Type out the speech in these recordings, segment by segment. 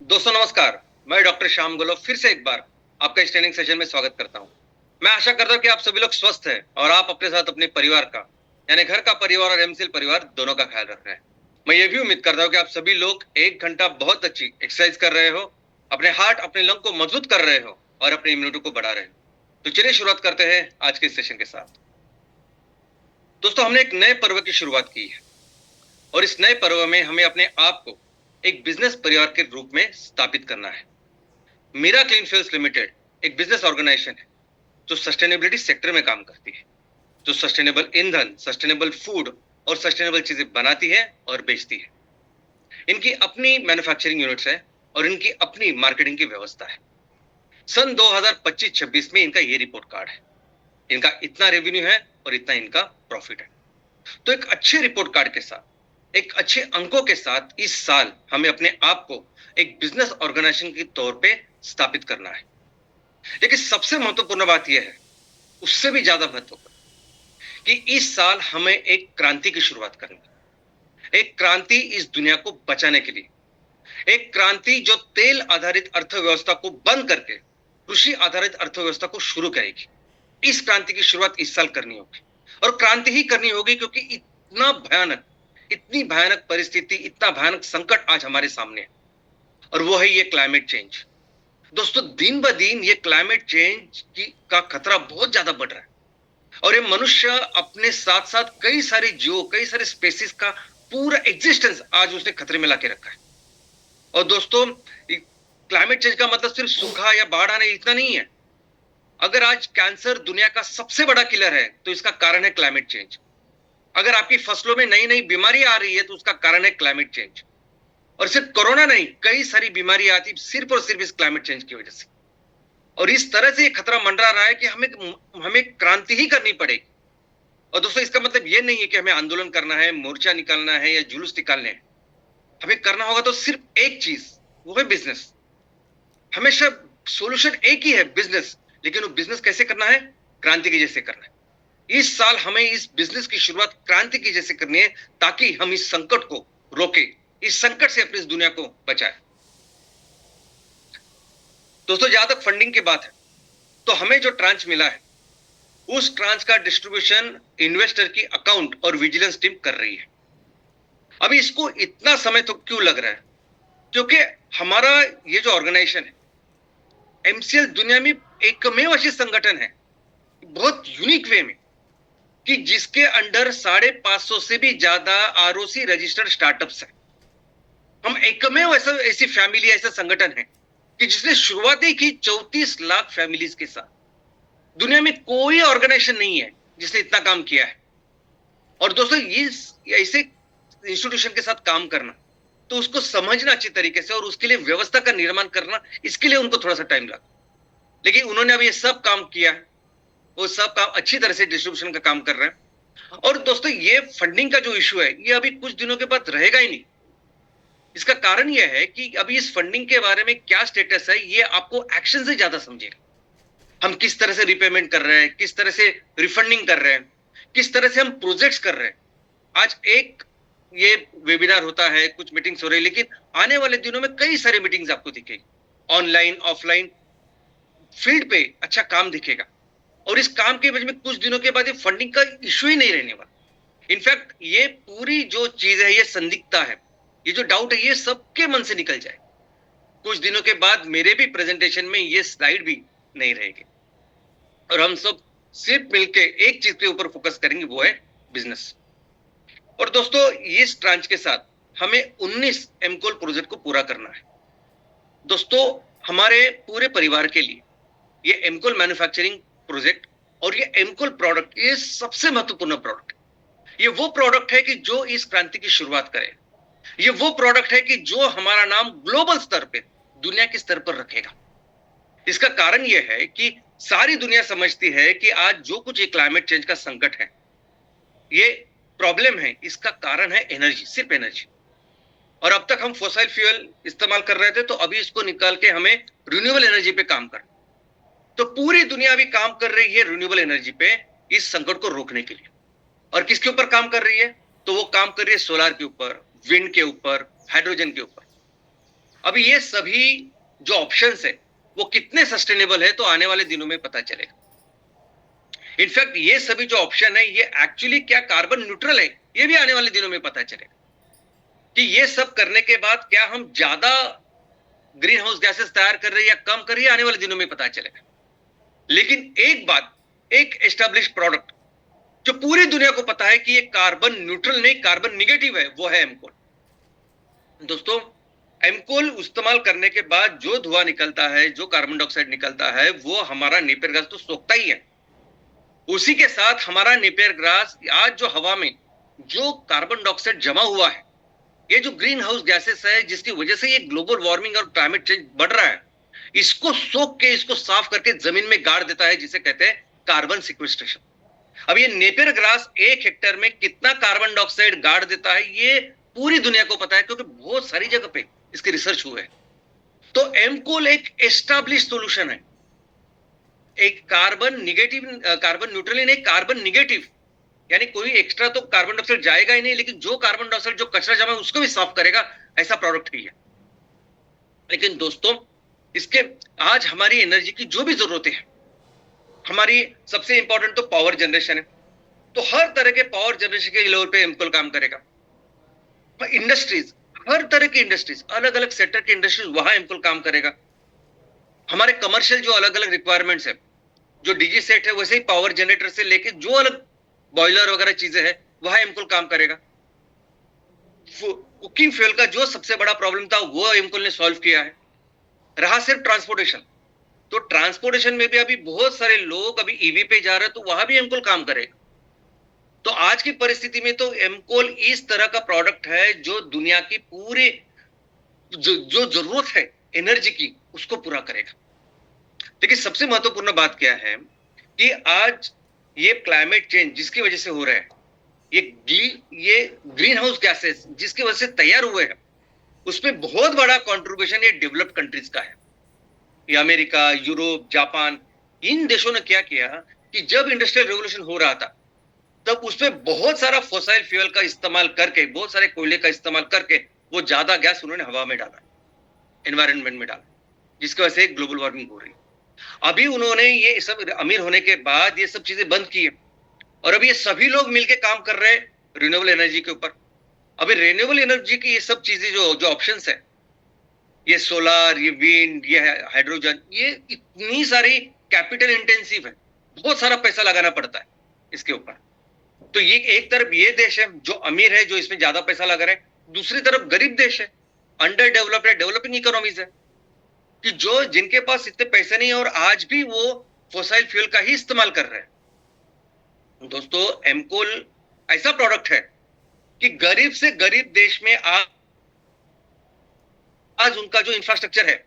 दोस्तों नमस्कार। मैं डॉक्टर श्याम गुलो फिर से एक बार आपका इस ट्रेनिंग सेशन में स्वागत करता हूं। मैं आशा करता हूं कि आप सभी लोग स्वस्थ हैं और आप अपने साथ अपने परिवार का यानी घर का परिवार और एमसीएल परिवार दोनों का ख्याल रख रहे हैं। मैं ये भी उम्मीद करता हूं कि आप सभी लोग 1 घंटा बहुत अच्छी एक्सरसाइज कर रहे हो, अपने हार्ट अपने लंग को मजबूत कर रहे हो और अपनी इम्यूनिटी को बढ़ा रहे हो। तो चलिए शुरुआत करते हैं आज के इस सेशन के साथ। दोस्तों हमने एक नए पर्व की शुरुआत की है और इस नए पर्व में हमें अपने आप को एक बिजनेस परिवार के रूप में स्थापित करना है। मीरा क्लीन फ्यूल्स लिमिटेड एक बिजनेस ऑर्गेनाइजेशन है जो सस्टेनेबिलिटी सेक्टर में काम करती है, जो सस्टेनेबल ईंधन, सस्टेनेबल फूड और सस्टेनेबल चीजें बनाती है और बेचती है। इनकी अपनी मैन्युफैक्चरिंग यूनिट्स है और इनकी अपनी मार्केटिंग की व्यवस्था है। सन 2025-26 में इनका ये रिपोर्ट कार्ड है। इनका इतना रेवेन्यू है और इतना इनका प्रॉफिट है। तो एक अच्छे रिपोर्ट कार्ड के साथ, एक अच्छे अंकों के साथ इस साल हमें अपने आप को एक बिजनेस ऑर्गेनाइजेशन के तौर पे स्थापित करना है। लेकिन सबसे महत्वपूर्ण बात यह है, उससे भी ज्यादा महत्वपूर्ण, कि इस साल हमें एक क्रांति की शुरुआत करनी है। एक क्रांति इस दुनिया को बचाने के लिए, एक क्रांति जो तेल आधारित अर्थव्यवस्था को बंद करके कृषि आधारित अर्थव्यवस्था को शुरू करेगी। इस क्रांति की शुरुआत इस साल करनी होगी और क्रांति ही करनी होगी क्योंकि इतनी भयानक परिस्थिति, इतना भयानक संकट आज हमारे सामने है और वो है ये क्लाइमेट चेंज। दोस्तों दिन ब दिन ये क्लाइमेट चेंज का खतरा बहुत ज्यादा बढ़ रहा है और ये मनुष्य अपने साथ साथ कई सारे जीवों, कई सारे स्पेसीज का पूरा एग्जिस्टेंस आज उसने खतरे में लाके रखा है। और दोस्तों क्लाइमेट चेंज का मतलब सिर्फ सूखा या बाढ़ आना इतना नहीं है। अगर आज कैंसर दुनिया का सबसे बड़ा किलर है तो इसका कारण है क्लाइमेट चेंज। अगर आपकी फसलों में नई नई बीमारी आ रही है तो उसका कारण है क्लाइमेट चेंज। और सिर्फ कोरोना नहीं, कई सारी बीमारी आती सिर्फ और सिर्फ इस क्लाइमेट चेंज की वजह से। और इस तरह से खतरा मंडरा रहा है कि हमें क्रांति ही करनी पड़ेगी। और दोस्तों इसका मतलब ये नहीं है कि हमें आंदोलन करना है, मोर्चा निकालना है या जुलूस निकालने हैं। हमें करना होगा तो सिर्फ एक चीज, वो है बिजनेस। हमेशा सॉल्यूशन एक ही है, बिजनेस। लेकिन वो बिजनेस कैसे करना है? क्रांति की जैसे करना है। इस साल हमें इस बिजनेस की शुरुआत क्रांति की जैसे करनी है ताकि हम इस संकट को रोके, इस संकट से अपनी इस दुनिया को बचाए। दोस्तों जहां तक फंडिंग की बात है तो हमें जो ट्रांच मिला है उस ट्रांच का डिस्ट्रीब्यूशन इन्वेस्टर की अकाउंट और विजिलेंस टीम कर रही है। अभी इसको इतना समय तो क्यों लग रहा है? क्योंकि हमारा ये जो ऑर्गेनाइजेशन है एमसीएल दुनिया में एकमेव ऐसी संगठन है, बहुत यूनिक वे में, कि जिसके अंडर 550 से भी ज्यादा आरओसी रजिस्टर्ड स्टार्टअप्स हैं। हम एकमेव ऐसी फैमिली, ऐसा संगठन है कि जिसने शुरुआत ही की 34 लाख फैमिलीज के साथ। दुनिया में कोई ऑर्गेनाइजेशन नहीं है जिसने इतना काम किया है। और दोस्तों इस ऐसे इंस्टीट्यूशन के साथ काम करना, तो उसको समझना अच्छी तरीके से और उसके लिए व्यवस्था का निर्माण करना, इसके लिए उनको थोड़ा सा टाइम लगा। लेकिन उन्होंने अभी ये सब काम किया है, वो सब काम अच्छी तरह से डिस्ट्रीब्यूशन का काम कर रहे हैं। और दोस्तों ये फंडिंग का जो इशू है ये अभी कुछ दिनों के बाद रहेगा ही नहीं। इसका कारण यह है कि अभी इस फंडिंग के बारे में क्या स्टेटस है ये आपको एक्शन से ज्यादा समझेगा। हम किस तरह से रिपेमेंट कर रहे हैं, किस तरह से रिफंडिंग कर रहे हैं, किस तरह से हम प्रोजेक्ट्स कर रहे हैं। आज एक ये वेबिनार होता है, कुछ मीटिंग्स हो रही है, लेकिन आने वाले दिनों में कई सारे मीटिंग्स आपको दिखेगी, ऑनलाइन ऑफलाइन, फील्ड पे अच्छा काम दिखेगा। और इस काम के वजह में कुछ दिनों के बाद ये फंडिंग का इश्यू ही नहीं रहने वाला। इनफैक्ट ये पूरी जो चीज है, ये संदिग्धता है, ये जो डाउट है, ये सबके मन से निकल जाए। कुछ दिनों के बाद मेरे भी प्रेजेंटेशन में ये स्लाइड भी नहीं रहेगी और हम सब सिर्फ मिलके एक चीज के ऊपर फोकस करेंगे, वो है बिजनेस। और दोस्तों इस ट्रांच के साथ हमें 19 एमकोल प्रोजेक्ट को पूरा करना है। दोस्तों हमारे पूरे परिवार के लिए ये एमकोल मैन्युफैक्चरिंग प्रोजेक्ट और ये एमकोल प्रोडक्ट, ये सबसे महत्वपूर्ण प्रोडक्ट। ये वो प्रोडक्ट है कि जो इस क्रांति की शुरुआत करे। ये वो प्रोडक्ट है कि जो हमारा नाम ग्लोबल स्तर पे, दुनिया के स्तर पर रखेगा। इसका कारण यह है कि सारी दुनिया समझती है कि आज जो कुछ ये क्लाइमेट चेंज का संकट है, ये प्रॉब्लम है, इसका कारण है एनर्जी, सिर्फ एनर्जी। और अब तक हम फॉसिल फ्यूल इस्तेमाल कर रहे थे, तो अभी इसको निकाल के हमें रिन्यूएबल एनर्जी पे काम करना। तो पूरी दुनिया अभी काम कर रही है रिन्यूएबल एनर्जी पे, इस संकट को रोकने के लिए। और किसके ऊपर काम कर रही है? तो वो काम कर रही है सोलार के ऊपर, विंड के ऊपर, हाइड्रोजन के ऊपर। अभी ये सभी जो ऑप्शंस है वो कितने सस्टेनेबल है तो आने वाले दिनों में पता चलेगा। इनफैक्ट ये सभी जो ऑप्शन है ये एक्चुअली क्या कार्बन न्यूट्रल है ये भी आने वाले दिनों में पता चलेगा कि ये सब करने के बाद क्या हम ज्यादा ग्रीन हाउस गैसेस तैयार कर रहे हैं या कम कर रहे हैं, आने वाले दिनों में पता चलेगा। लेकिन एक बात, एक एस्टेब्लिश प्रोडक्ट जो पूरी दुनिया को पता है कि ये कार्बन न्यूट्रल नहीं कार्बन निगेटिव है, वो है एमकोल। दोस्तों, एमकोल इस्तेमाल करने के बाद जो धुआं निकलता है, जो कार्बन डाइऑक्साइड निकलता है, वो हमारा नेपियर गैस तो सोखता ही है। उसी के साथ हमारा नेपियर ग्रास आज जो हवा में जो कार्बन डाइऑक्साइड जमा हुआ है, ये जो ग्रीन हाउस गैसेस है जिसकी वजह से ये ग्लोबल वार्मिंग और क्लाइमेट चेंज बढ़ रहा है, इसको सोख के इसको साफ करके जमीन में गाड़ देता है, जिसे कहते हैं कार्बन सिक्वेस्ट्रेशन। अब ये नेपियर ग्रास 1 हेक्टेयर में कितना कार्बन डाइऑक्साइड गाड़ देता है ये पूरी दुनिया को पता है, क्योंकि बहुत सारी जगह पे इसके रिसर्च हुए हैं। तो एमकोल एक एस्टैब्लिश सॉल्यूशन है, एक कार्बन न्यूट्रल नहीं, कार्बन निगेटिव, यानी कोई एक्स्ट्रा तो कार्बन डाइऑक्साइड जाएगा ही नहीं, लेकिन जो कार्बन डाइऑक्साइड जो कचरा जमा है उसको भी साफ करेगा, ऐसा प्रोडक्ट ही है। लेकिन दोस्तों, इसके आज हमारी एनर्जी की जो भी जरूरतें हैं, हमारी सबसे इंपॉर्टेंट तो पावर जनरेशन है, तो हर तरह के पावर जनरेशन के लेवल पे एमकोल काम करेगा। इंडस्ट्रीज, हर तरह की इंडस्ट्रीज, अलग अलग सेक्टर की इंडस्ट्रीज, वहां एमकोल काम करेगा। हमारे कमर्शियल जो अलग अलग रिक्वायरमेंट्स है, जो डीजी सेट है, वैसे ही पावर जनरेटर से लेके जो अलग बॉयलर वगैरह चीजें हैं, वहां एमकोल काम करेगा। कुकिंग फ्यूल का जो सबसे बड़ा प्रॉब्लम था वो एमकोल ने सॉल्व किया है। रहा सिर्फ ट्रांसपोर्टेशन, तो ट्रांसपोर्टेशन में भी अभी बहुत सारे लोग अभी ईवी पे जा रहे हैं, तो वहां भी एमकोल काम करेगा। तो आज की परिस्थिति में तो एमकोल इस तरह का प्रोडक्ट है जो दुनिया की पूरे जो जरूरत है एनर्जी की उसको पूरा करेगा। लेकिन सबसे महत्वपूर्ण बात क्या है कि आज ये क्लाइमेट चेंज जिसकी वजह से हो रहा है, ये ग्रीन हाउस गैसेस जिसकी वजह से तैयार हुए हैं, उसमें बहुत बड़ा कंट्रीब्यूशन ये डेवलप्ड कंट्रीज का है। ये अमेरिका, यूरोप, जापान, इन देशों ने क्या किया कि जब इंडस्ट्रियल रेवोल्यूशन हो रहा था तब उसमें बहुत सारा फॉसिल फ्यूल का इस्तेमाल करके, बहुत सारे कोयले का इस्तेमाल करके वो ज्यादा गैस उन्होंने हवा में डाला, एनवायरनमेंट में डाला, जिसकी वजह से ग्लोबल वार्मिंग हो रही है। अभी उन्होंने ये सब अमीर होने के बाद ये सब चीजें बंद की है, और अभी ये सभी लोग मिलकर काम कर रहे हैं रिन्यूएबल एनर्जी के ऊपर। अभी रिन्यूएबल एनर्जी की ये सब चीजें जो ऑप्शंस है, ये सोलर, ये विंड, ये हाइड्रोजन, ये इतनी सारी कैपिटल इंटेंसिव है, बहुत सारा पैसा लगाना पड़ता है इसके ऊपर। तो ये एक तरफ ये देश है जो अमीर है, जो इसमें ज्यादा पैसा लगा रहे हैं, दूसरी तरफ गरीब देश है, अंडर डेवलप्ड है, डेवलपिंग इकोनॉमीज है, कि जो जिनके पास इतने पैसे नहीं है और आज भी वो फॉसिल फ्यूल का ही इस्तेमाल कर रहे हैं। दोस्तों, एमकोल ऐसा प्रोडक्ट है कि गरीब से गरीब देश में आज उनका जो इंफ्रास्ट्रक्चर है,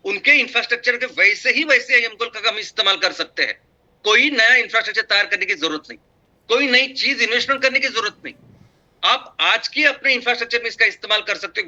उनके इंफ्रास्ट्रक्चर के वैसे ही वैसे एमकोल का हम इस्तेमाल कर सकते हैं। कोई नया इंफ्रास्ट्रक्चर तैयार करने की जरूरत नहीं, कोई नई चीज इन्वेस्टमेंट करने की जरूरत नहीं। आप आज के अपने इंफ्रास्ट्रक्चर में इसका इस्तेमाल कर सकते हो।